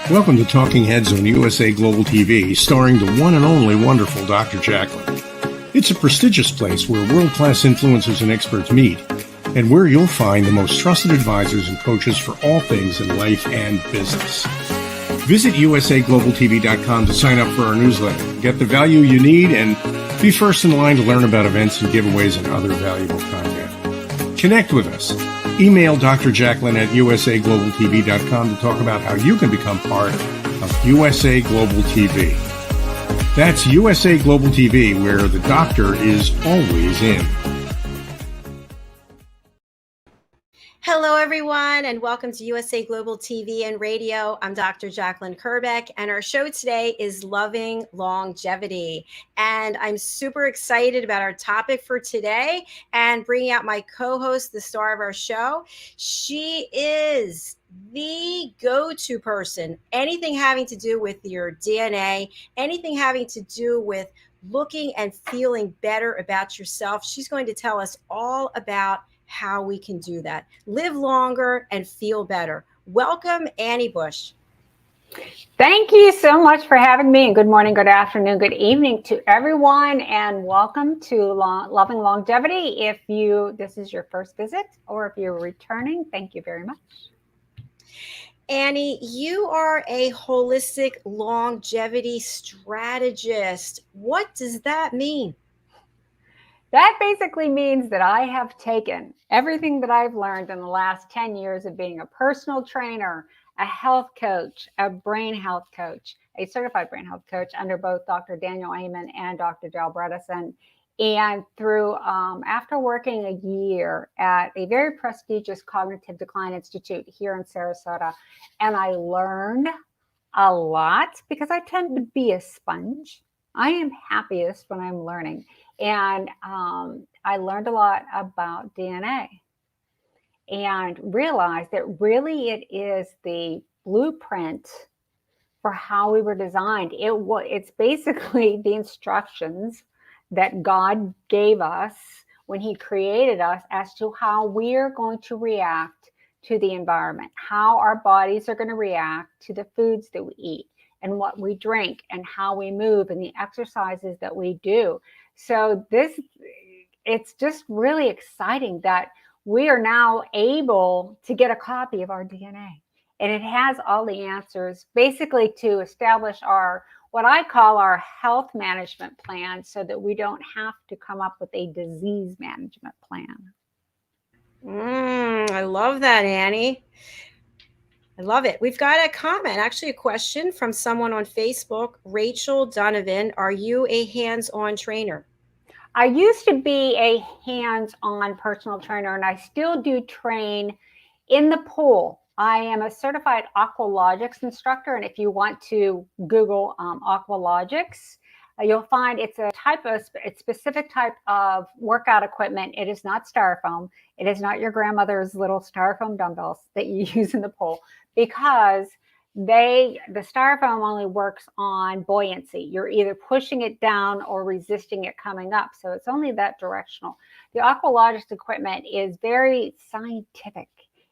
Welcome to Talking Heads on USA Global TV, starring the one and only wonderful Dr. JACALYN. It's a prestigious place where world-class influencers and experts meet, and where you'll find the most trusted advisors and coaches for all things in life and business. Visit usaglobaltv.com to sign up for our newsletter, get the value you need, and be first in line to learn about events and giveaways and other valuable content. Connect with us. Email Dr. JACALYN at usaglobaltv.com to talk about how you can become part of USA Global TV. That's USA Global TV, where the doctor is always in. Hello, everyone, and welcome to USA Global TV and Radio. I'm Dr. JACALYN KERBECK, and our show today is Loving Longevity. And I'm super excited about our topic for today and bringing out my co-host, the star of our show. She is the go-to person, anything having to do with your DNA, anything having to do with looking and feeling better about yourself. She's going to tell us all about how we can do that. Live longer and feel better. Welcome, Annie Bush. Thank you so much for having me, and good morning, good afternoon, good evening to everyone, and welcome to Loving Longevity. If this is your first visit, or if you're returning, thank you very much. Annie, you are a holistic longevity strategist. What does that mean? That basically means that I have taken everything that I've learned in the last 10 years of being a personal trainer, a health coach, a brain health coach, a certified brain health coach under both Dr. Daniel Amen and Dr. Dale Bredesen. And through, after working a year at a very prestigious cognitive decline institute here in Sarasota, and I learned a lot because I tend to be a sponge. I am happiest when I'm learning. And I learned a lot about DNA and realized that really it is the blueprint for how we were designed. It's basically the instructions that God gave us when he created us as to how we're going to react to the environment, how our bodies are going to react to the foods that we eat and what we drink and how we move and the exercises that we do. So it's just really exciting that we are now able to get a copy of our DNA. And it has all the answers basically to establish what I call our health management plan, so that we don't have to come up with a disease management plan. I love that, Annie. I love it. We've got a comment, actually a question from someone on Facebook. Rachel Donovan, are you a hands-on trainer? I used to be a hands-on personal trainer, and I still do train in the pool. I am a certified aqualogics instructor, and if you want to Google aqualogics, you'll find it's a specific type of workout equipment. It is not styrofoam. It is not your grandmother's little styrofoam dumbbells that you use in the pool, because the styrofoam only works on buoyancy. You're either pushing it down or resisting it coming up. So it's only that directional. The aqualogics equipment is very scientific.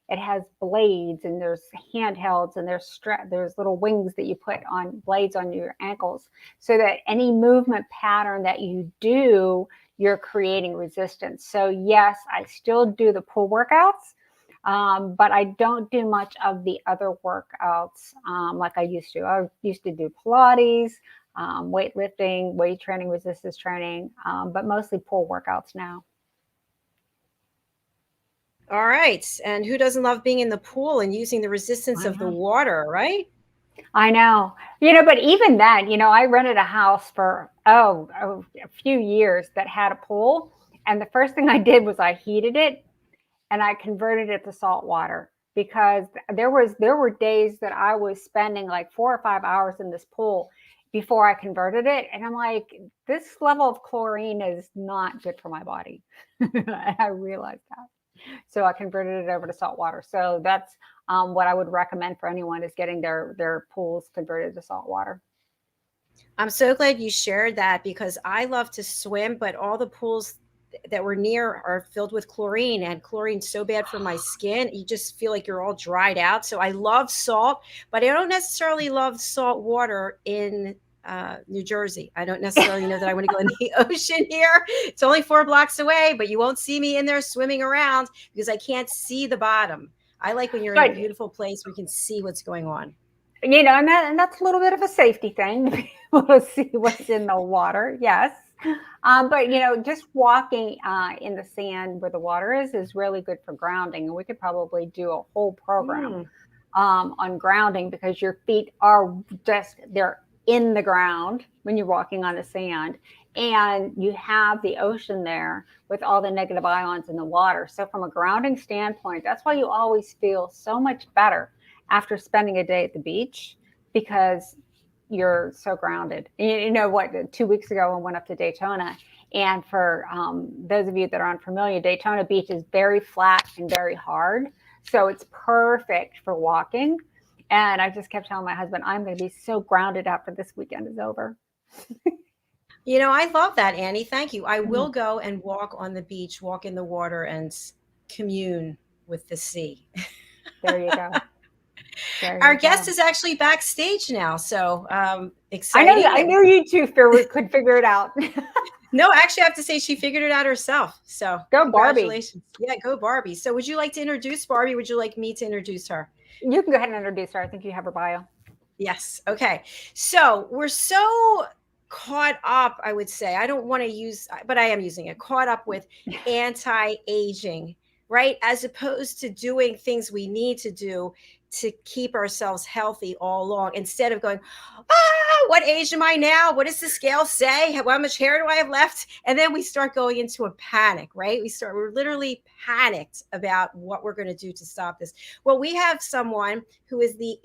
It has blades, and there's handhelds, and there's little wings that you put on blades on your ankles, so that any movement pattern that you do, you're creating resistance. So yes, I still do the pool workouts, but I don't do much of the other workouts like I used to. I used to do Pilates, weightlifting, weight training, resistance training, but mostly pool workouts now. All right. And who doesn't love being in the pool and using the resistance of the water, right? I know. But even then, I rented a house for, a few years that had a pool. And the first thing I did was I heated it and I converted it to salt water, because there were days that I was spending like 4 or 5 hours in this pool before I converted it. And I'm like, this level of chlorine is not good for my body. I realized that. So I converted it over to salt water. So that's what I would recommend for anyone, is getting their pools converted to salt water. I'm so glad you shared that, because I love to swim, but all the pools that were near are filled with chlorine, and chlorine's so bad for my skin. You just feel like you're all dried out. So I love salt, but I don't necessarily love salt water in New Jersey. I don't necessarily know that I want to go in the ocean here. It's only 4 blocks away, but you won't see me in there swimming around because I can't see the bottom. I like when you're in a beautiful place where you can see what's going on. You know, and that's a little bit of a safety thing to be able to see what's in the water. Yes. But, you know, just walking in the sand where the water is really good for grounding. And we could probably do a whole program on grounding, because your feet are just, they're in the ground when you're walking on the sand, and you have the ocean there with all the negative ions in the water. So from a grounding standpoint, that's why you always feel so much better after spending a day at the beach, because you're so grounded. You know what, 2 weeks ago I went up to Daytona, and for those of you that are unfamiliar, Daytona Beach is very flat and very hard. So it's perfect for walking. And I just kept telling my husband, I'm going to be so grounded after this weekend is over. You know, I love that, Annie. Thank you. I will go and walk on the beach, walk in the water, and commune with the sea. There you go. Our guest is actually backstage now, so exciting. I knew you two could figure it out. No, actually, I have to say she figured it out herself. So go Barbie. Congratulations. Yeah, go Barbie. So would you like to introduce Barbie? Would you like me to introduce her? You can go ahead and introduce her. I think you have her bio. Yes. Okay. So we're so caught up, I would say. I don't want to use, but I am using it, caught up with anti-aging, right? As opposed to doing things we need to do to keep ourselves healthy all along, instead of going, what age am I now? What does the scale say? How much hair do I have left? And then we start going into a panic, right? We're literally panicked about what we're going to do to stop this. Well, we have someone who is the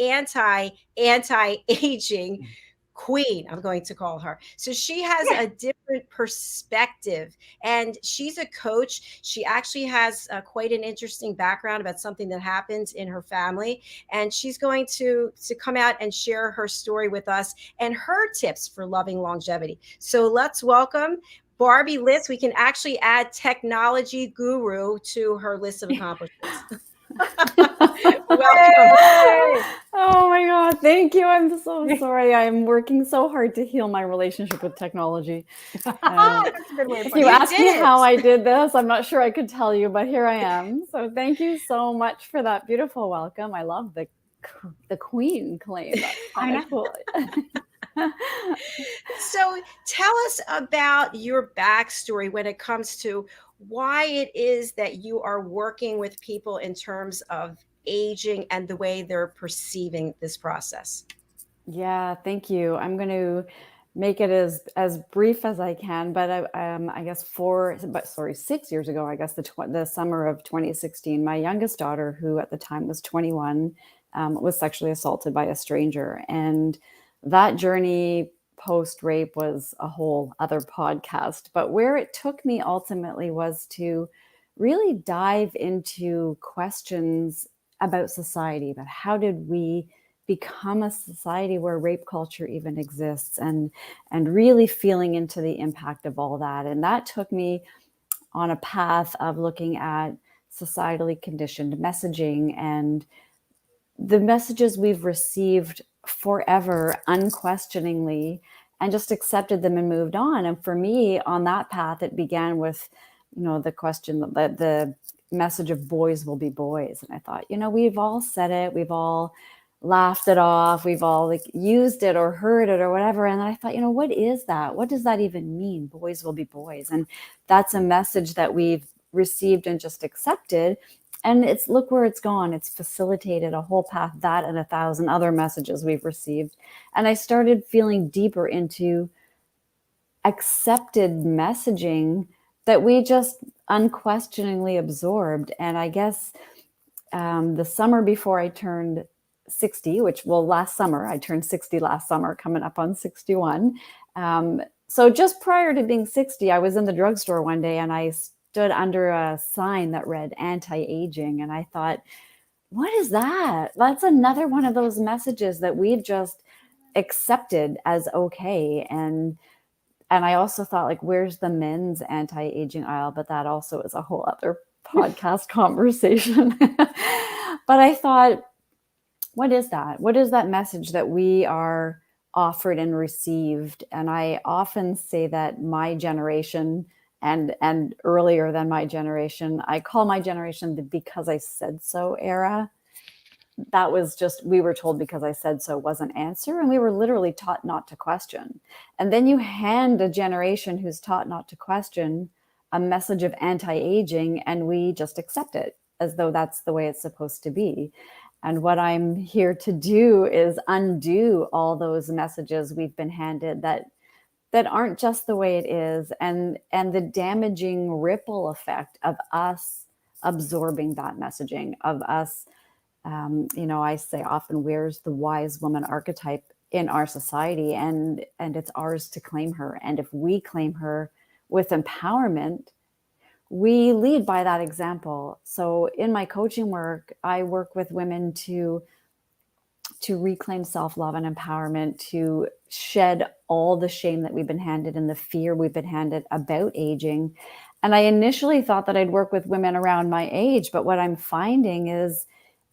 anti-aging queen, I'm going to call her. So she has a different perspective, and she's a coach. She actually has quite an interesting background about something that happened in her family, and she's going to come out and share her story with us and her tips for loving longevity. So let's welcome Barbie Liss. We can actually add technology guru to her list of accomplishments. Welcome. Oh my God. Thank you. I'm so sorry. I'm working so hard to heal my relationship with technology. That's a good way of if you asked me how I did this, I'm not sure I could tell you, but here I am. So thank you so much for that beautiful welcome. I love the queen claim. I know. Cool. So tell us about your backstory when it comes to why it is that you are working with people in terms of aging and the way they're perceiving this process. Yeah, thank you. I'm going to make it as brief as I can, but I guess 6 years ago, I guess the summer of 2016, my youngest daughter, who at the time was 21, was sexually assaulted by a stranger. And that journey post-rape was a whole other podcast. But where it took me ultimately was to really dive into questions about society, about how did we become a society where rape culture even exists, and really feeling into the impact of all that. And that took me on a path of looking at societally conditioned messaging and the messages we've received forever unquestioningly, and just accepted them and moved on. And for me, on that path, it began with, the question, the message of boys will be boys. And I thought, we've all said it, we've all laughed it off, we've all used it or heard it or whatever. And I thought, what is that? What does that even mean? Boys will be boys. And that's a message that we've received and just accepted. And look where it's gone. It's facilitated a whole path, that and 1,000 other messages we've received. And I started feeling deeper into accepted messaging that we just unquestioningly absorbed. And I guess the summer before I turned 60, last summer, I turned 60 last summer, coming up on 61. So just prior to being 60, I was in the drugstore one day and I stood under a sign that read anti-aging. And I thought, what is that? That's another one of those messages that we've just accepted as okay. And And I also thought, like, where's the men's anti-aging aisle? But that also is a whole other podcast conversation. But I thought, what is that? What is that message that we are offered and received? And I often say that my generation and earlier than my generation, I call my generation the because I said so era. That was just, we were told because I said so was an answer, and we were literally taught not to question. And then you hand a generation who's taught not to question a message of anti-aging, and we just accept it as though that's the way it's supposed to be. And what I'm here to do is undo all those messages we've been handed that aren't just the way it is, and the damaging ripple effect of us absorbing that messaging, of us, I say often, where's the wise woman archetype in our society? And it's ours to claim her. And if we claim her with empowerment, we lead by that example. So in my coaching work, I work with women to reclaim self-love and empowerment, to shed all the shame that we've been handed and the fear we've been handed about aging. And I initially thought that I'd work with women around my age, but what I'm finding is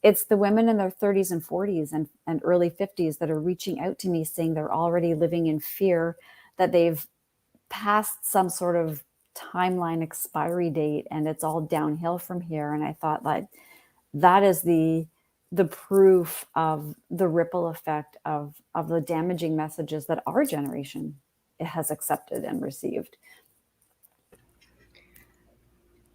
it's the women in their 30s and 40s and early 50s that are reaching out to me saying they're already living in fear, that they've passed some sort of timeline expiry date and it's all downhill from here. And I thought, like, that is the proof of the ripple effect of the damaging messages that our generation has accepted and received.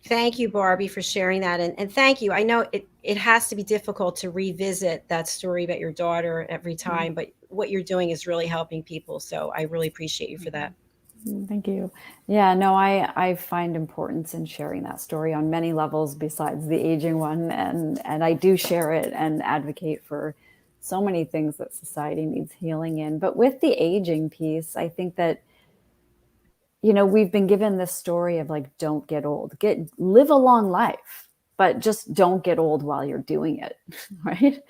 Thank you, Barbie, for sharing that. And thank you. I know it has to be difficult to revisit that story about your daughter every time, but what you're doing is really helping people. So I really appreciate you for that. Thank you. Yeah, no, I find importance in sharing that story on many levels besides the aging one. And I do share it and advocate for so many things that society needs healing in. But with the aging piece, I think that, we've been given this story of, like, don't get old, live a long life, but just don't get old while you're doing it. Right.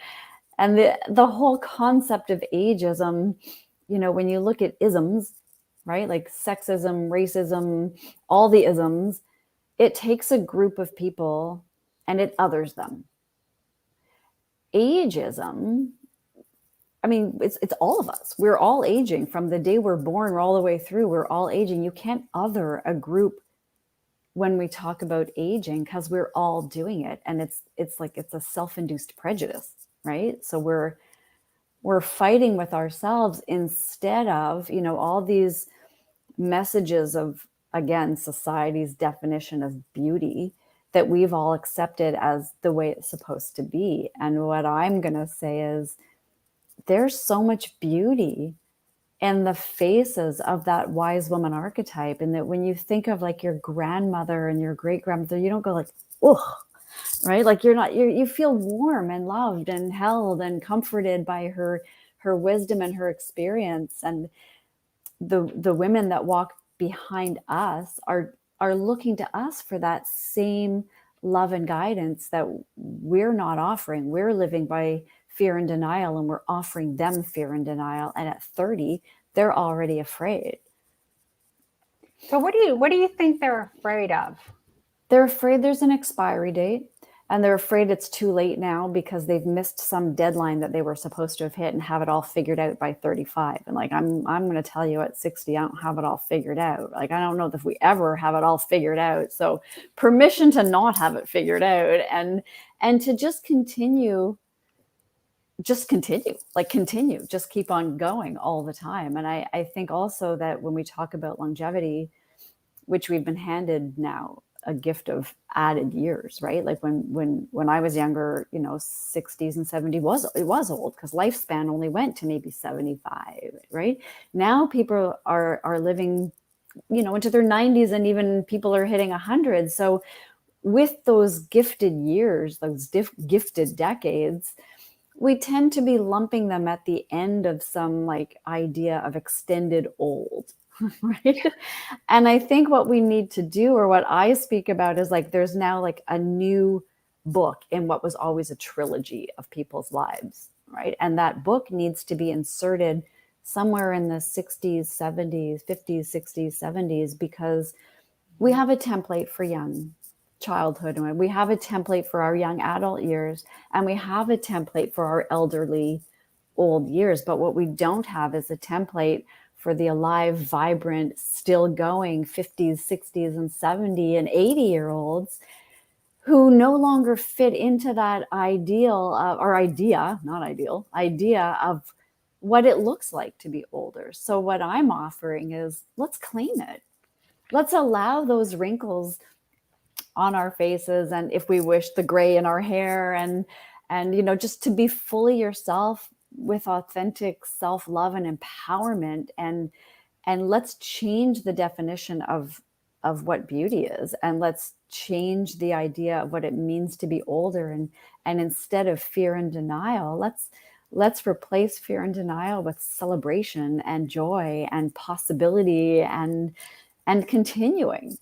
And the whole concept of ageism, when you look at isms, right, like sexism, racism, all the isms, it takes a group of people and it others them. Ageism, I mean, it's all of us. We're all aging from the day we're born, all the way through. We're all aging. You can't other a group when we talk about aging, because we're all doing it. And it's like, it's a self-induced prejudice, right? So we're fighting with ourselves instead of, all these messages of, again, society's definition of beauty that we've all accepted as the way it's supposed to be. And what I'm going to say is, there's so much beauty in the faces of that wise woman archetype. And that when you think of, like, your grandmother and your great grandmother, you don't go like, oh, right? Like, you feel warm and loved and held and comforted by her wisdom and her experience. And the women that walk behind us are looking to us for that same love and guidance that we're not offering. We're living by fear and denial, and we're offering them fear and denial. And at 30, they're already afraid. So what do you think they're afraid of? They're afraid there's an expiry date, and they're afraid it's too late now because they've missed some deadline that they were supposed to have hit and have it all figured out by 35. And, like, I'm going to tell you, at 60, I don't have it all figured out. Like, I don't know if we ever have it all figured out. So permission to not have it figured out, and to just continue, just keep on going all the time. And I think also that when we talk about longevity, which we've been handed now a gift of added years, right? Like when I was younger, 60s and 70s it was old, because lifespan only went to maybe 75, right? Now people are living, into their 90s, and even people are hitting 100. So with those gifted years, those gifted decades, we tend to be lumping them at the end of some, like, idea of extended old, right? And I think what we need to do, or what I speak about, is, like, there's now, like, a new book in what was always a trilogy of people's lives, right? And that book needs to be inserted somewhere in the 60s, 70s, 50s, 60s, 70s, because we have a template for young childhood, and we have a template for our young adult years, and we have a template for our elderly old years. But what we don't have is a template for the alive, vibrant, still going 50s, 60s, and 70 and 80-year-olds who no longer fit into that ideal or idea, not ideal, idea of what it looks like to be older. So what I'm offering is, let's claim it. Let's allow those wrinkles on our faces, and if we wish, the gray in our hair, and just to be fully yourself with authentic self-love and empowerment, and let's change the definition of what beauty is, and let's change the idea of what it means to be older, and instead of fear and denial, let's replace fear and denial with celebration and joy and possibility and continuing.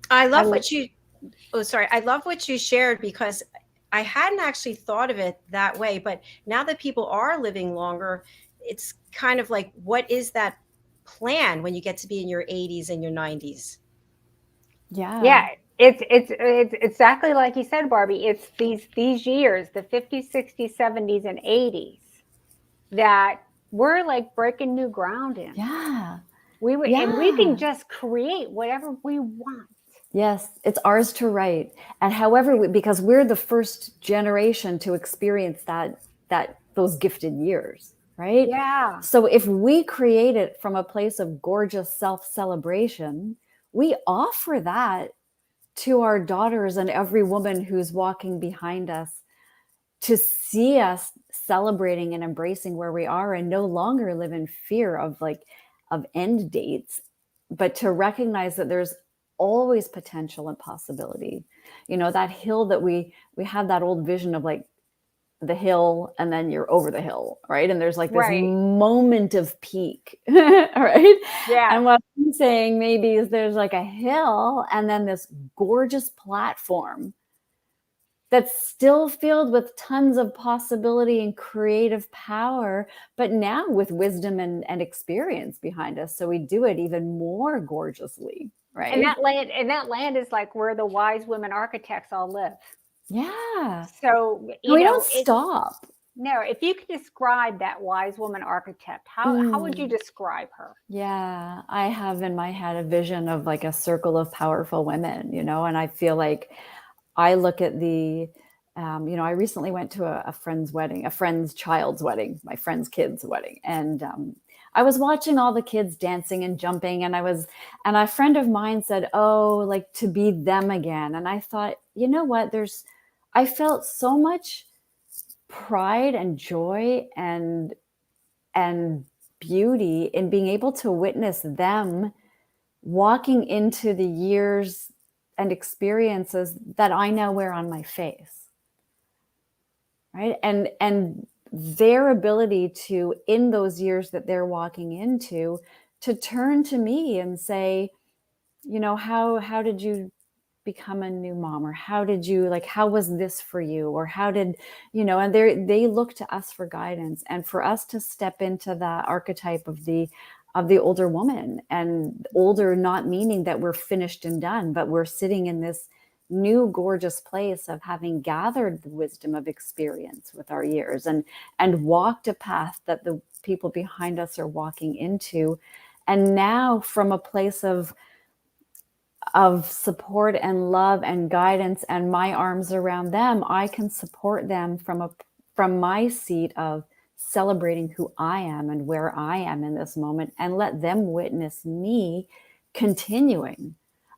I love what you shared, because I hadn't actually thought of it that way. But now that people are living longer, it's kind of like, what is that plan when you get to be in your 80s and your 90s? Yeah, it's exactly like you said, Barbie. It's these years, the 50s, 60s, 70s, and 80s, that we're like breaking new ground in. Yeah. And we can just create whatever we want. Yes, it's ours to write. And however, because we're the first generation to experience those gifted years, right? Yeah. So if we create it from a place of gorgeous self-celebration, we offer that to our daughters and every woman who's walking behind us, to see us celebrating and embracing where we are, and no longer live in fear of end dates, but to recognize that there's always potential and possibility. That hill that we have, that old vision of like the hill, and then you're over the hill, right? And there's like this moment of peak, right? Yeah. And what I'm saying maybe is there's like a hill, and then this gorgeous platform that's still filled with tons of possibility and creative power, but now with wisdom and experience behind us. So we do it even more gorgeously, right? And that land is like where the wise women architects all live. Yeah. So we don't stop. No, if you could describe that wise woman architect, how would you describe her? Yeah, I have in my head a vision of like a circle of powerful women, and I feel like I look at the, I recently went to a friend's wedding, a friend's child's wedding, my friend's kid's wedding. And I was watching all the kids dancing and jumping, and a friend of mine said, oh, like to be them again. And I thought, you know what, I felt so much pride and joy and beauty in being able to witness them walking into the years and experiences that I now wear on my face, right? And their ability to, in those years that they're walking into, to turn to me and say, how did you become a new mom? Or how was this for you? Or how did, and they look to us for guidance, and for us to step into that archetype of the older woman. And older not meaning that we're finished and done, but we're sitting in this new gorgeous place of having gathered the wisdom of experience with our years, and walked a path that the people behind us are walking into. And now, from a place of support and love and guidance and my arms around them, I can support them from my seat of celebrating who I am and where I am in this moment, and let them witness me continuing.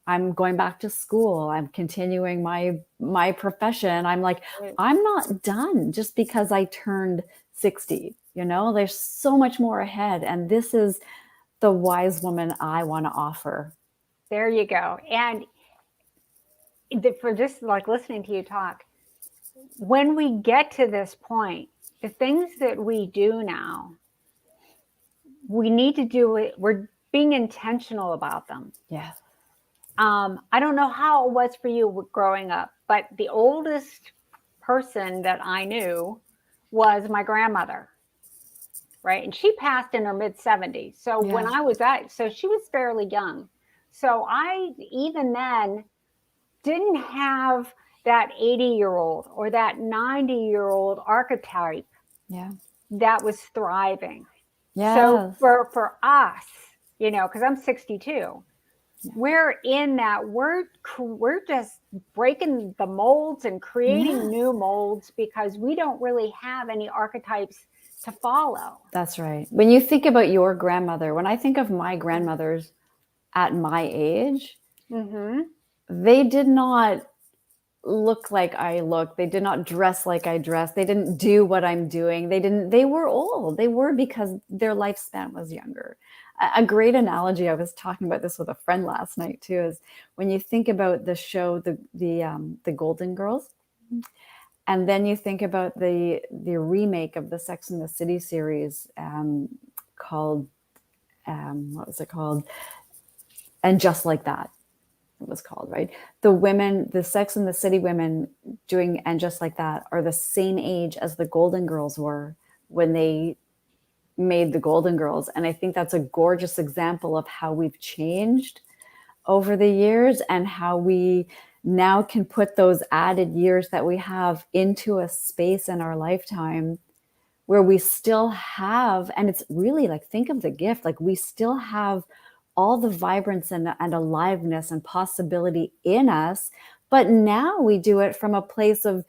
I'm going back to school. I'm continuing my profession. I'm like, I'm not done just because I turned 60. There's so much more ahead. And this is the wise woman I want to offer. There you go. And for just like listening to you talk, when we get to this point, the things that we do now, we need to do it. We're being intentional about them. Yeah. I don't know how it was for you growing up, but the oldest person that I knew was my grandmother. right? And she passed in her mid-70s. So when I was so she was fairly young. So I, even then, didn't have that 80-year-old or that 90-year-old archetype that was thriving. So for us, you know, because I'm 62, we're in that, we're just breaking the molds and creating new molds because we don't really have any archetypes to follow. That's right. When you think about your grandmother, when I think of my grandmothers at my age, they did not look like I look. They did not dress like I dress. They didn't do what I'm doing. They were old. They were because their lifespan was younger. A great analogy, I was talking about this with a friend last night too, is when you think about the show, the Golden Girls, and then you think about the remake of the Sex and the City series called, what was it called? And Just Like That. It was called, right? The women, the Sex and the City women doing And Just Like That are the same age as the Golden Girls were when they made the Golden Girls. And I think that's a gorgeous example of how we've changed over the years and how we now can put those added years that we have into a space in our lifetime where we still have, and it's really like, think of the gift, like we still have all the vibrance and aliveness and possibility in us. But now we do it from a place of,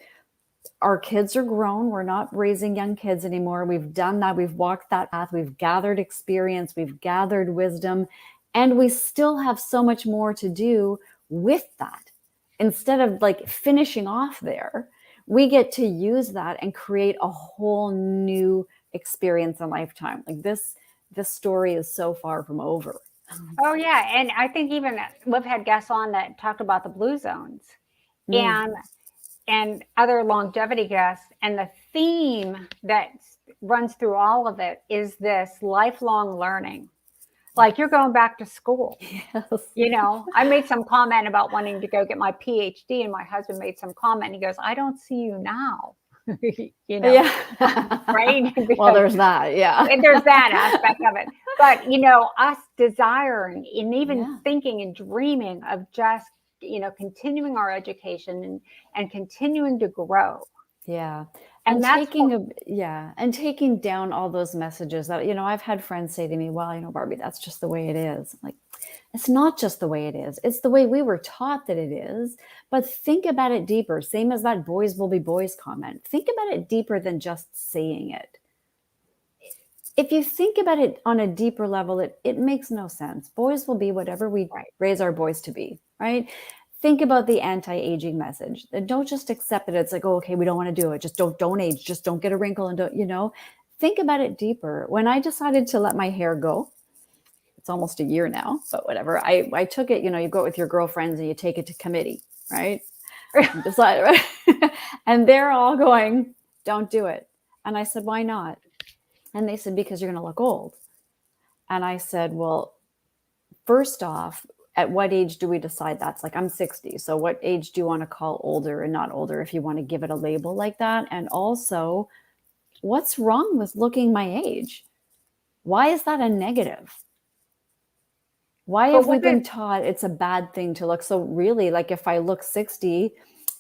our kids are grown. We're not raising young kids anymore. We've done that. We've walked that path. We've gathered experience. We've gathered wisdom. And we still have so much more to do with that. Instead of like finishing off there, we get to use that and create a whole new experience in lifetime. Like this story is so far from over. Oh yeah. And I think even we've had guests on that talked about the blue zones and other longevity guests. And the theme that runs through all of it is this lifelong learning. Like you're going back to school. Yes. You know, I made some comment about wanting to go get my PhD, and my husband made some comment. He goes, "I don't see you now." You know, right? Because, well, there's that. Yeah. There's that aspect of it. But, you know, us desiring and even thinking and dreaming of just, you know, continuing our education and continuing to grow. Yeah. And taking down all those messages that, you know, I've had friends say to me, well, you know, Barbie, that's just the way it is. I'm like, it's not just the way it is. It's the way we were taught that it is. But think about it deeper. Same as that boys will be boys comment. Think about it deeper than just saying it. If you think about it on a deeper level, it makes no sense. Boys will be whatever we raise our boys to be, right? Think about the anti-aging message. Don't just accept it. It's like, oh, okay, we don't want to do it. Just don't age. Just don't get a wrinkle and don't, you know, think about it deeper. When I decided to let my hair go, it's almost a year now, but whatever. I took it, you know, you go with your girlfriends and you take it to committee, right? Decide, right? And they're all going, don't do it. And I said, why not? And they said, because you're going to look old. And I said, well, first off, at what age do we decide that's like, I'm 60. So what age do you want to call older and not older if you want to give it a label like that? And also, what's wrong with looking my age? Why is that a negative? Why have we been taught it's a bad thing to look? So really, like if I look 60,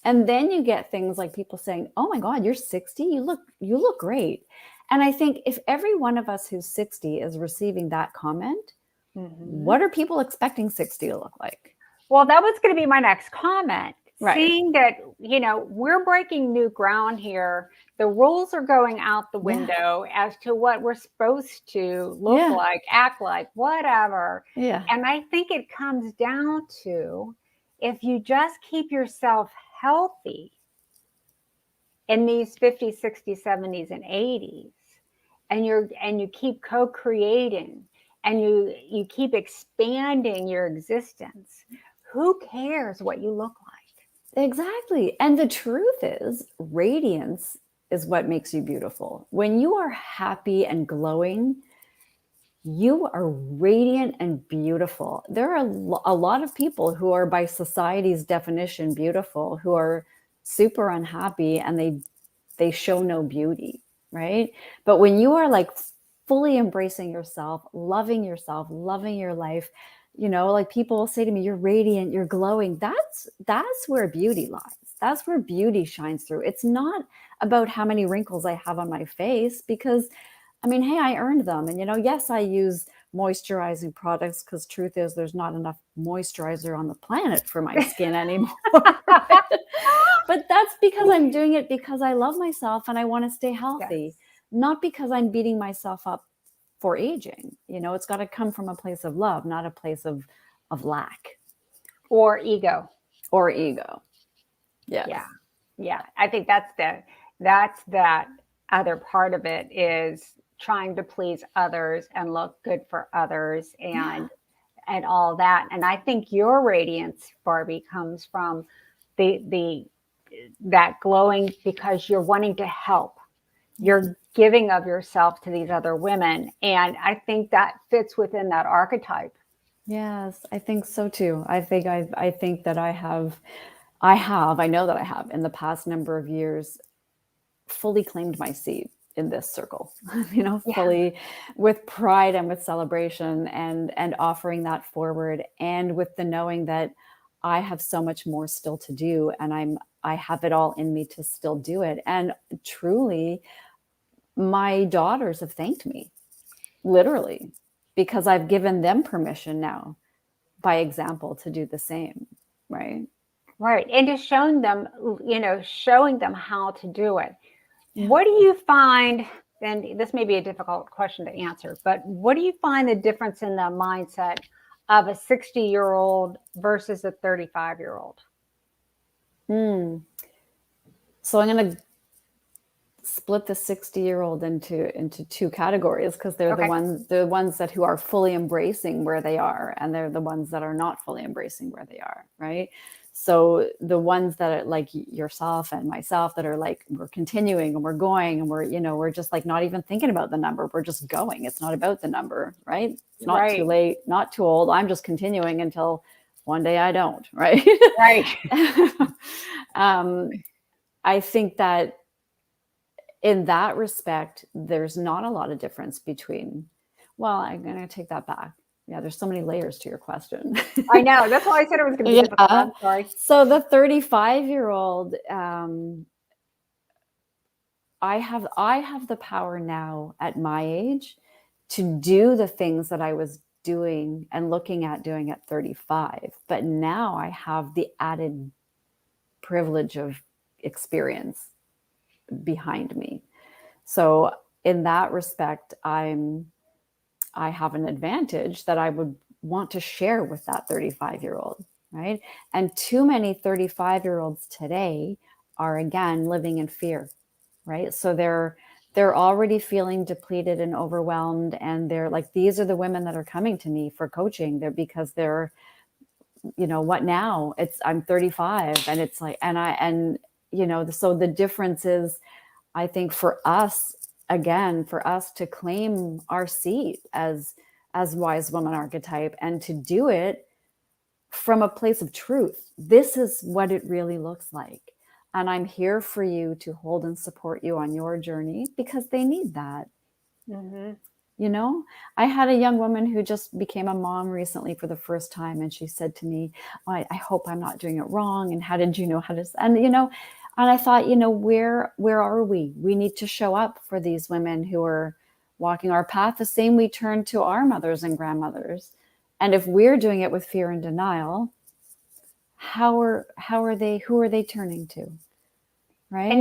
and then you get things like people saying, oh my God, you're 60? You look great. And I think if every one of us who's 60 is receiving that comment, what are people expecting 60 to look like? Well, that was going to be my next comment. Right. Seeing that, you know, we're breaking new ground here. The rules are going out the window as to what we're supposed to look like, act like, whatever. Yeah. And I think it comes down to, if you just keep yourself healthy in these 50s, 60s, 70s, and 80s, and you keep co-creating, and you keep expanding your existence, who cares what you look like? Exactly. And the truth is, radiance is what makes you beautiful. When you are happy and glowing, you are radiant and beautiful. There are a lot of people who are, by society's definition, beautiful, who are super unhappy and they show no beauty, right? But when you are like fully embracing yourself, loving your life. Like people will say to me, you're radiant, you're glowing. That's where beauty lies. That's where beauty shines through. It's not about how many wrinkles I have on my face, because hey, I earned them. And yes, I use moisturizing products because truth is there's not enough moisturizer on the planet for my skin anymore. But that's because I'm doing it because I love myself and I want to stay healthy, not because I'm beating myself up for aging. It's got to come from a place of love, not a place of lack or ego. Yeah. I think that's that other part of it, is trying to please others and look good for others and all that. And I think your radiance, Barbie, comes from that glowing because you're wanting to help. You're giving of yourself to these other women. And I think that fits within that archetype. Yes, I think so too. I think that I know that I have in the past number of years fully claimed my seat in this circle, fully with pride and with celebration and offering that forward, and with the knowing that I have so much more still to do, and I have it all in me to still do it. And truly, my daughters have thanked me, literally, because I've given them permission now by example to do the same, right? Right. And just showing them how to do it. Yeah. What do you find, and this may be a difficult question to answer, but what do you find the difference in the mindset of a 60-year-old versus a 35-year-old? So I'm going to split the 60-year-old into two categories, because they're the ones that who are fully embracing where they are, and they're the ones that are not fully embracing where they are, right? So the ones that are like yourself and myself, that are like, we're continuing and we're going and we're just like not even thinking about the number. We're just going. It's not about the number, right? It's not too late, not too old. I'm just continuing until one day I don't, right? Right. I think that in that respect, there's not a lot of difference between, I'm going to take that back. Yeah, there's so many layers to your question. I know. That's why I said it was going to be difficult. I'm sorry. So the 35-year-old, I have the power now at my age to do the things that I was doing and looking at doing at 35. But now I have the added privilege of experience behind me. So in that respect, I have an advantage that I would want to share with that 35-year-old, right? And too many 35-year-olds today are, again, living in fear, right? So they're already feeling depleted and overwhelmed, and they're like, these are the women that are coming to me for coaching. Because they're, what now? I'm 35, and it's like, so the difference is, I think for us to claim our seat as Wise Woman Archetype, and to do it from a place of truth. This is what it really looks like. And I'm here for you to hold and support you on your journey, because they need that. Mm-hmm. I had a young woman who just became a mom recently for the first time. And she said to me, I hope I'm not doing it wrong. And how did you know how to, and I thought, where are we? We need to show up for these women who are walking our path the same we turn to our mothers and grandmothers. And if we're doing it with fear and denial, who are they turning to? Right?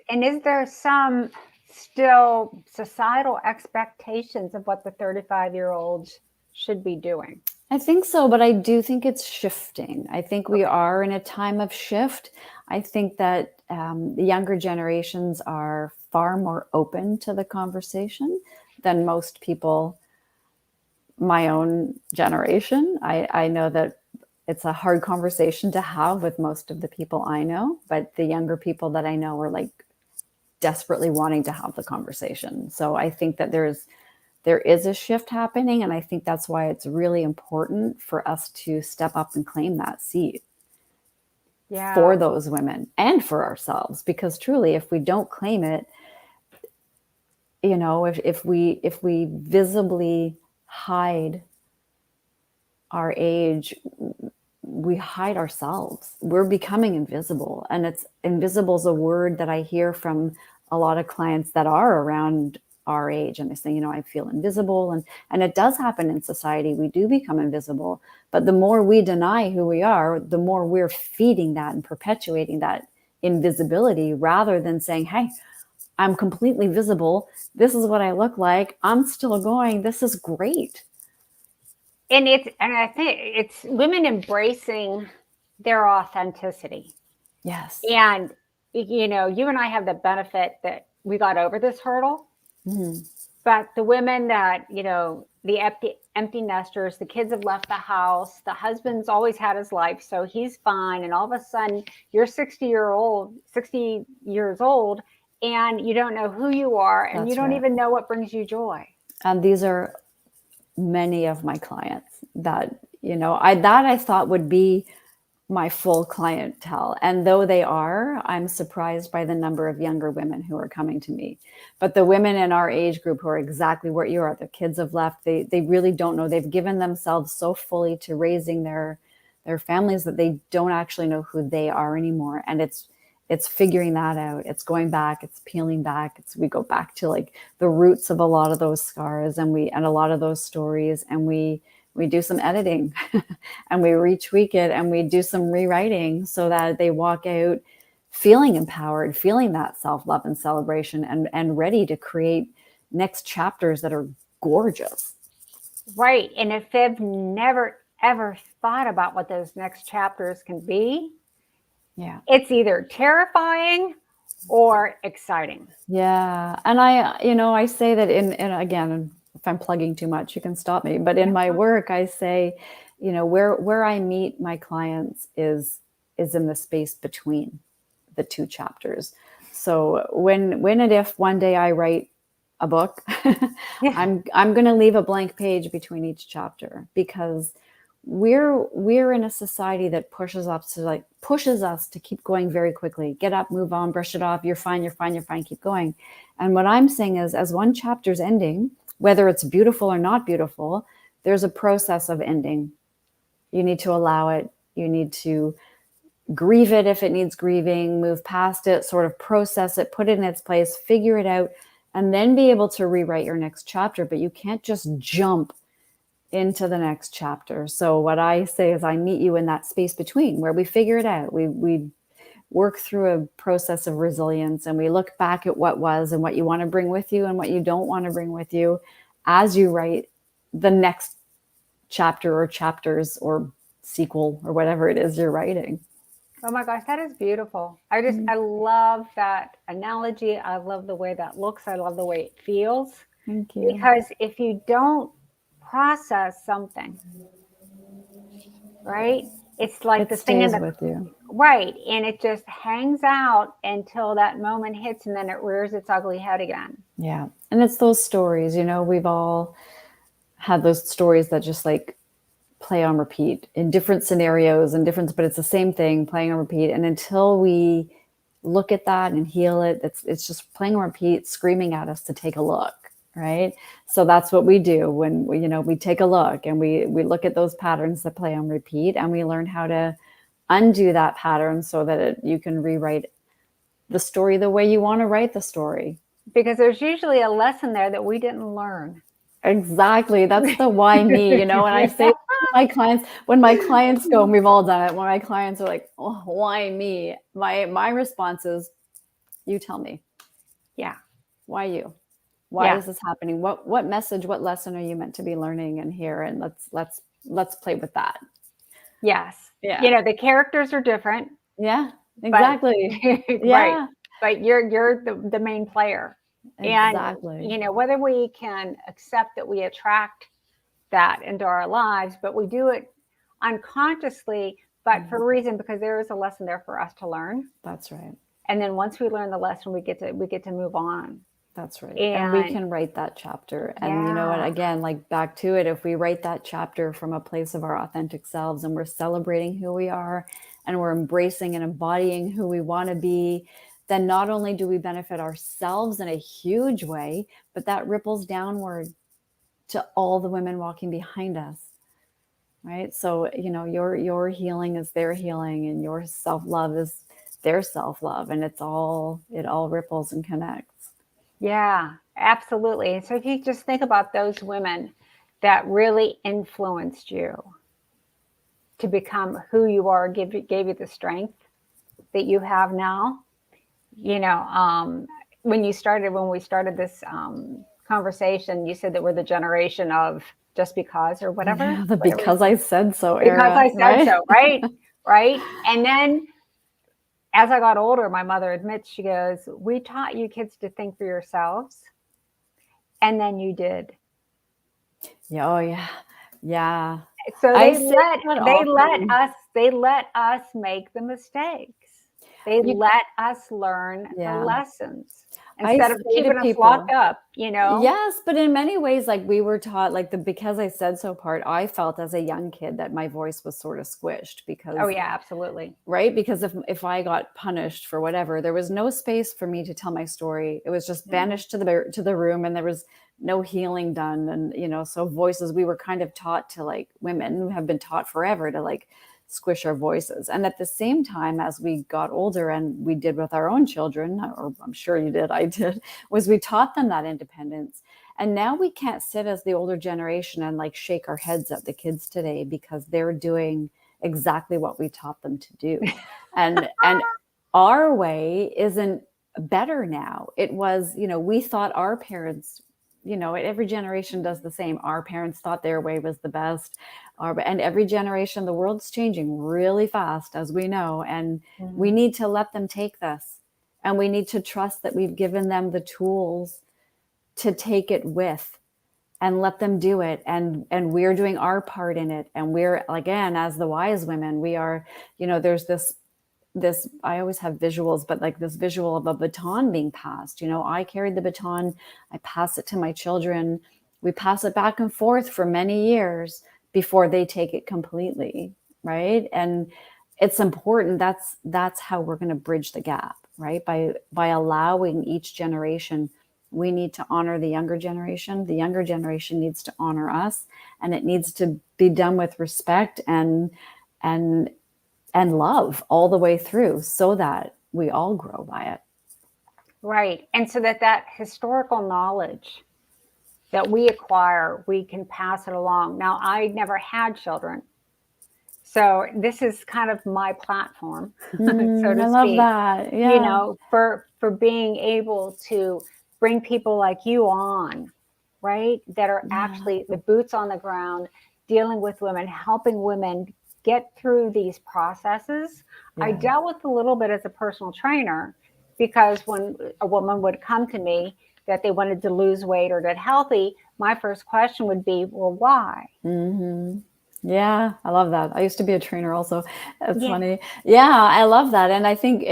And is there some still societal expectations of what the 35-year-olds should be doing? I think so, but I do think it's shifting. I think we are in a time of shift. I think that the younger generations are far more open to the conversation than most people my own generation. I know that it's a hard conversation to have with most of the people I know, but the younger people that I know are like desperately wanting to have the conversation. So I think that there is a shift happening. And I think that's why it's really important for us to step up and claim that seat for those women and for ourselves. Because truly, if we don't claim it, you know, if we visibly hide our age, we hide ourselves. We're becoming invisible. And it's invisible is a word that I hear from a lot of clients that are around our age. And they say, you know, I feel invisible. And it does happen in society. We do become invisible. But the more we deny who we are, the more we're feeding that and perpetuating that invisibility, rather than saying, hey, I'm completely visible. This is what I look like. I'm still going. This is great. And I think it's women embracing their authenticity. Yes. And, you know, you and I have the benefit that we got over this hurdle. Mm-hmm. But the women that, you know, the empty nesters, the kids have left the house, the husband's always had his life, so he's fine. And all of a sudden you're 60 years old, and you don't know who you are, and you don't even know what brings you joy. And these are many of my clients that, you know, I thought would be my full clientele. And though they are, I'm surprised by the number of younger women who are coming to me. But the women in our age group who are exactly where you are, the kids have left, they really don't know. They've given themselves so fully to raising their families that they don't actually know who they are anymore. And it's figuring that out. It's going back, it's peeling back. We go back to like the roots of a lot of those scars and a lot of those stories, and we do some editing and we retweak it and we do some rewriting so that they walk out feeling empowered, feeling that self-love and celebration, and ready to create next chapters that are gorgeous. Right. And if they've never, ever thought about what those next chapters can be, yeah, it's either terrifying or exciting. Yeah. And I say that in again, if I'm plugging too much, you can stop me. But in my work, I say, you know, where I meet my clients is in the space between the two chapters. So when and if one day I write a book, I'm going to leave a blank page between each chapter, because we're in a society that pushes us to keep going very quickly. Get up, move on, brush it off. You're fine, keep going. And what I'm saying is, as one chapter's ending, whether it's beautiful or not beautiful, there's a process of ending. You need to allow it. You need to grieve it if it needs grieving, move past it, sort of process it, put it in its place, figure it out, and then be able to rewrite your next chapter. But you can't just jump into the next chapter. So what I say is, I meet you in that space between, where we figure it out. We work through a process of resilience, and we look back at what was and what you want to bring with you and what you don't want to bring with you as you write the next chapter or chapters or sequel or whatever it is you're writing. Oh my gosh, that is beautiful. I love that analogy. I love the way that looks. I love the way it feels. Thank you. Because if you don't process something, right? It's like this thing with you. Right. And it just hangs out until that moment hits, and then it rears its ugly head again. Yeah. And it's those stories, you know, we've all had those stories that just like play on repeat in different scenarios and but it's the same thing playing on repeat. And until we look at that and heal it, it's just playing on repeat, screaming at us to take a look. Right. So that's what we do when we take a look and we look at those patterns that play on repeat, and we learn how to undo that pattern so that you can rewrite the story the way you want to write the story. Because there's usually a lesson there that we didn't learn. Exactly. That's the why me, and I say to my clients, when my clients go, and we've all done it, when my clients are like, oh, why me? My response is, you tell me. Yeah. Why you? Why is this happening? What message, what lesson are you meant to be learning in here? And let's play with that. Yes. Yeah. The characters are different. Yeah, exactly. Right. But you're the main player. Exactly. And, whether we can accept that we attract that into our lives, but we do it unconsciously, but for a reason, because there is a lesson there for us to learn. That's right. And then once we learn the lesson, we get to move on. That's right. And we can write that chapter. And you know what, again, like back to it, if we write that chapter from a place of our authentic selves, and we're celebrating who we are, and we're embracing and embodying who we want to be, then not only do we benefit ourselves in a huge way, but that ripples downward to all the women walking behind us. Right. So, your healing is their healing, and your self-love is their self-love, and it all ripples and connects. Yeah, absolutely. And so if you just think about those women that really influenced you to become who you are, gave you the strength that you have now, when we started this conversation, you said that we're the generation of just because or whatever. Yeah, the because I said so era. Because I said right? so, right? Right. And then as I got older, my mother admits, she goes, we taught you kids to think for yourselves. And then you did. Yeah, oh yeah. Yeah. So I they say let that often. they let us make the mistakes. They let us learn the Yeah. lessons I instead of say to keeping us people, locked up, Yes, but in many ways, like we were taught, like the because I said so part, I felt as a young kid that my voice was sort of squished because, Oh yeah, absolutely. right? Because if I got punished for whatever, there was no space for me to tell my story. It was just banished to the room, and there was no healing done. And so voices, we were kind of taught to, like, women who have been taught forever to, like, squish our voices. And at the same time, as we got older, and we did with our own children, or I'm sure you did, I did, was we taught them that independence. And now we can't sit as the older generation and, like, shake our heads at the kids today, because they're doing exactly what we taught them to do. And our way isn't better now. It was, we thought our parents, every generation does the same. Our parents thought their way was the best. And every generation, the world's changing really fast, as we know. And we need to let them take this. And we need to trust that we've given them the tools to take it with, and let them do it. And we're doing our part in it. And we're, again, as the wise women, we are, there's this, I always have visuals, but like this visual of a baton being passed. I carried the baton, I pass it to my children. We pass it back and forth for many years before they take it completely, right? And it's important. That's how we're going to bridge the gap, right? By allowing each generation. We need to honor the younger generation. The younger generation needs to honor us, and it needs to be done with respect and love all the way through, so that we all grow by it. Right. And so that historical knowledge that we acquire, we can pass it along. Now, I never had children, so this is kind of my platform, so to I love speak. that. Yeah. For being able to bring people like you on, right? That are actually the boots on the ground, dealing with women, helping women get through these processes. I dealt with a little bit as a personal trainer, because when a woman would come to me that they wanted to lose weight or get healthy, my first question would be, well, why? Yeah, I love that. I used to be a trainer also. That's funny. Yeah, I love that. And I think,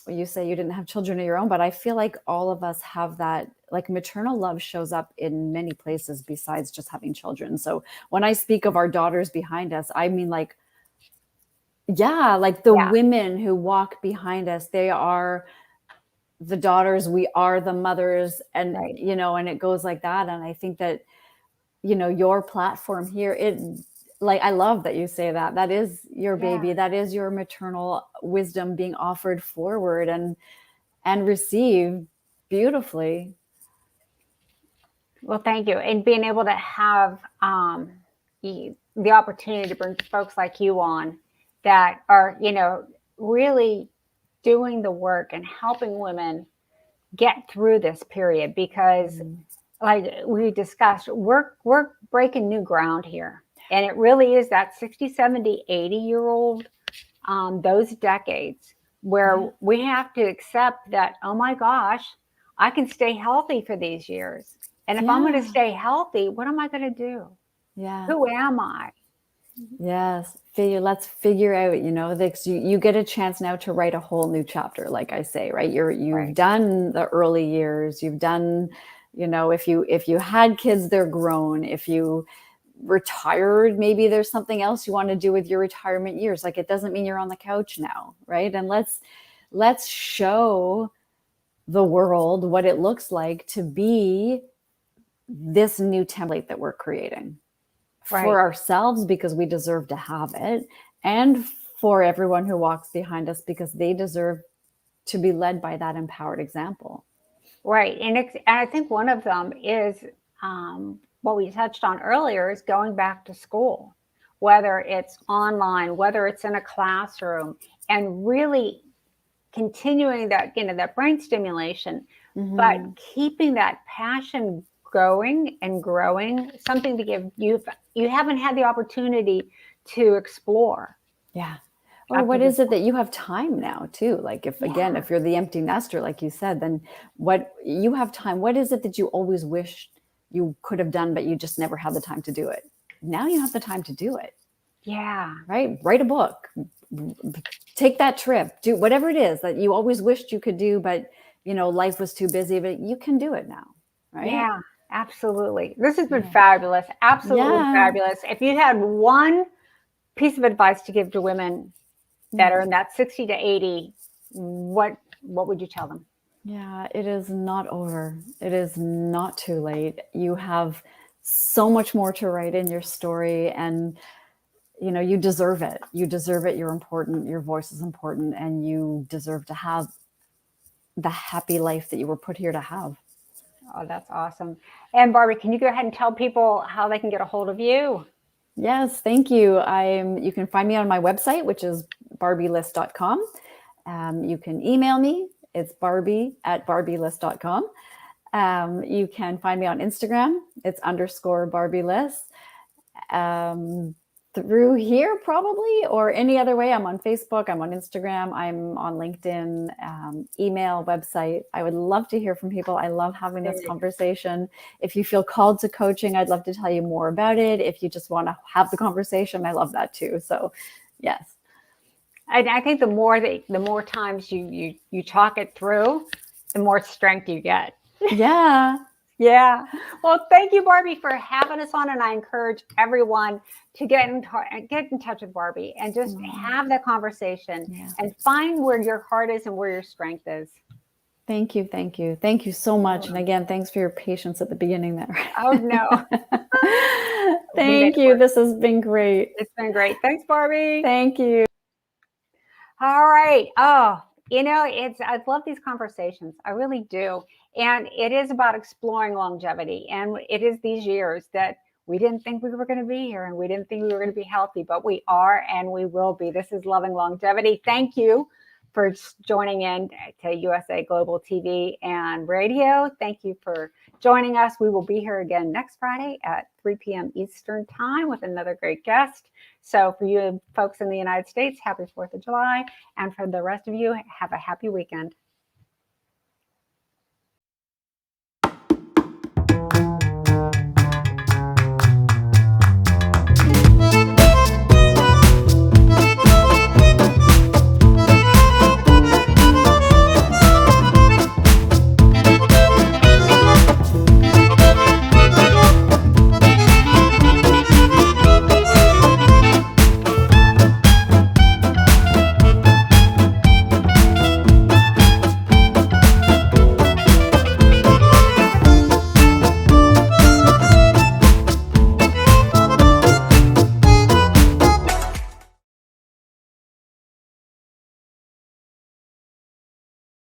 you say you didn't have children of your own, but I feel like all of us have that, like, maternal love shows up in many places besides just having children. So when I speak of our daughters behind us, I mean, like, like the women who walk behind us, they are the daughters, we are the mothers, and, and it goes like that. And I think that, your platform here, I love that you say that. That is your baby. That is your maternal wisdom being offered forward and received beautifully. Well, thank you. And being able to have the opportunity to bring folks like you on that are, really doing the work and helping women get through this period, because like we discussed, we're breaking new ground here. And it really is that 60, 70, 80-year-old, those decades where we have to accept that, oh my gosh, I can stay healthy for these years. And if I'm going to stay healthy, what am I going to do? Yeah. Who am I? Yes. Let's figure out, this, you get a chance now to write a whole new chapter. Like I say, right. You've done the early years. You've done, if you had kids, they're grown. If you retired, maybe there's something else you want to do with your retirement years. Like, it doesn't mean you're on the couch now. Right. And let's let's show the world what it looks like to be this new template that we're creating for ourselves, because we deserve to have it, and for everyone who walks behind us, because they deserve to be led by that empowered example. Right. And I think one of them is what we touched on earlier, is going back to school, whether it's online, whether it's in a classroom, and really continuing that, that brain stimulation, but keeping that passion going and growing, something to give you haven't had the opportunity to explore. Yeah. Or what is it that you have time now too? Like if you're the empty nester, like you said, then what you have time, what is it that you always wished you could have done, but you just never had the time to do it? Now you have the time to do it. Yeah. Right. Write a book, take that trip, do whatever it is that you always wished you could do, but life was too busy, but you can do it now. Right. Yeah, absolutely. This has been fabulous. Absolutely fabulous. If you had one piece of advice to give to women that are in that 60 to 80, what would you tell them? Yeah, it is not over. It is not too late. You have so much more to write in your story, and you deserve it. You deserve it. You're important. Your voice is important, and you deserve to have the happy life that you were put here to have. Oh, that's awesome. And Barbie, can you go ahead and tell people how they can get a hold of you? Yes, thank you. You can find me on my website, which is barbieliss.com. You can email me. It's barbie@barbieliss.com. You can find me on Instagram. It's _Barbie Liss. Through here probably, or any other way. I'm on Facebook, I'm on Instagram, I'm on LinkedIn, email, website. I would love to hear from people. I love having this conversation. If you feel called to coaching, I'd love to tell you more about it. If you just want to have the conversation, I love that too. So yes. I think the more times you talk it through, the more strength you get. Yeah. Yeah. Well, thank you, Barbie, for having us on. And I encourage everyone to get in touch with Barbie and just have that conversation and find where your heart is and where your strength is. Thank you. Thank you. Thank you so much. And again, thanks for your patience at the beginning there. Oh, no. Thank you. This has been great. It's been great. Thanks, Barbie. Thank you. All right. Oh, I love these conversations. I really do. And it is about exploring longevity. And it is these years that we didn't think we were going to be here, and we didn't think we were going to be healthy, but we are, and we will be. This is Loving Longevity. Thank you for joining in to USA Global TV and Radio. Thank you for joining us. We will be here again next Friday at 3 p.m. Eastern Time with another great guest. So for you folks in the United States, happy 4th of July. And for the rest of you, have a happy weekend.